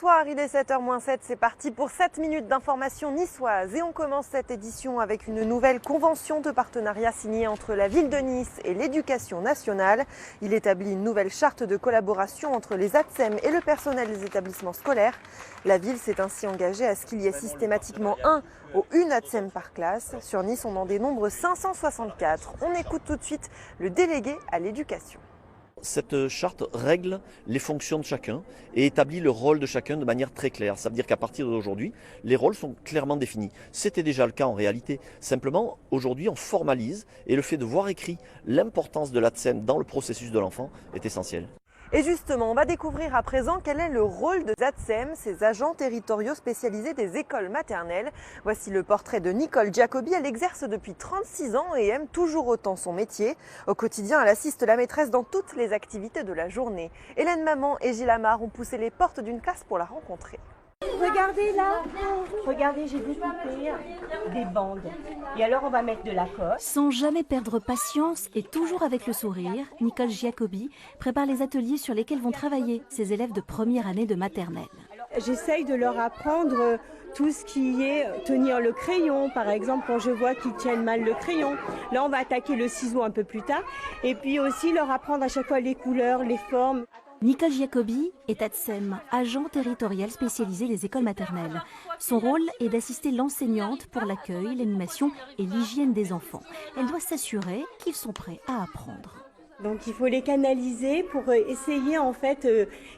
Bonsoir, il est 7h-7, c'est parti pour 7 minutes d'information niçoise. Et on commence cette édition avec une nouvelle convention de partenariat signée entre la ville de Nice et l'Éducation nationale. Il établit une nouvelle charte de collaboration entre les ATSEM et le personnel des établissements scolaires. La ville s'est ainsi engagée à ce qu'il y ait systématiquement un ou une ATSEM par classe. Sur Nice, on en dénombre 564. On écoute tout de suite le délégué à l'éducation. Cette charte règle les fonctions de chacun et établit le rôle de chacun de manière très claire. Ça veut dire qu'à partir d'aujourd'hui, les rôles sont clairement définis. C'était déjà le cas en réalité. Simplement, aujourd'hui, on formalise et le fait de voir écrit l'importance de l'ATSEM dans le processus de l'enfant est essentiel. Et justement, on va découvrir à présent quel est le rôle de ATSEM, ces agents territoriaux spécialisés des écoles maternelles. Voici le portrait de Nicole Giacobbi. Elle exerce depuis 36 ans et aime toujours autant son métier. Au quotidien, elle assiste la maîtresse dans toutes les activités de la journée. Hélène Maman et Gilles Amar ont poussé les portes d'une classe pour la rencontrer. Regardez là, regardez, j'ai découpé des bandes. Et alors on va mettre de la colle. Sans jamais perdre patience et toujours avec le sourire, Nicole Giacobbi prépare les ateliers sur lesquels vont travailler ses élèves de première année de maternelle. J'essaye de leur apprendre tout ce qui est tenir le crayon, par exemple, quand je vois qu'ils tiennent mal le crayon. Là, on va attaquer le ciseau un peu plus tard. Et puis aussi leur apprendre à chaque fois les couleurs, les formes. Nicole Giacobbi est ATSEM, agent territorial spécialisé des écoles maternelles. Son rôle est d'assister l'enseignante pour l'accueil, l'animation et l'hygiène des enfants. Elle doit s'assurer qu'ils sont prêts à apprendre. Donc il faut les canaliser pour essayer en fait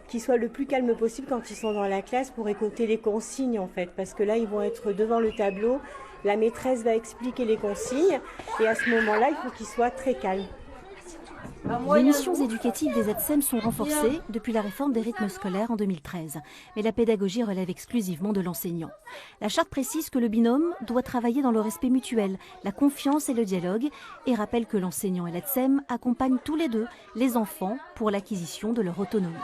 qu'ils soient le plus calmes possible quand ils sont dans la classe pour écouter les consignes en fait. Parce que là ils vont être devant le tableau, la maîtresse va expliquer les consignes et à ce moment-là il faut qu'ils soient très calmes. Les missions éducatives des ATSEM sont renforcées depuis la réforme des rythmes scolaires en 2013. Mais la pédagogie relève exclusivement de l'enseignant. La charte précise que le binôme doit travailler dans le respect mutuel, la confiance et le dialogue et rappelle que l'enseignant et l'ATSEM accompagnent tous les deux les enfants pour l'acquisition de leur autonomie.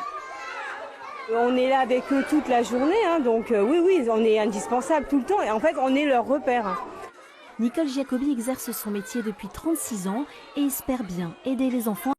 On est là avec eux toute la journée, donc oui, on est indispensable tout le temps et en fait on est leur repère. Nicole Giacobbi exerce son métier depuis 36 ans et espère bien aider les enfants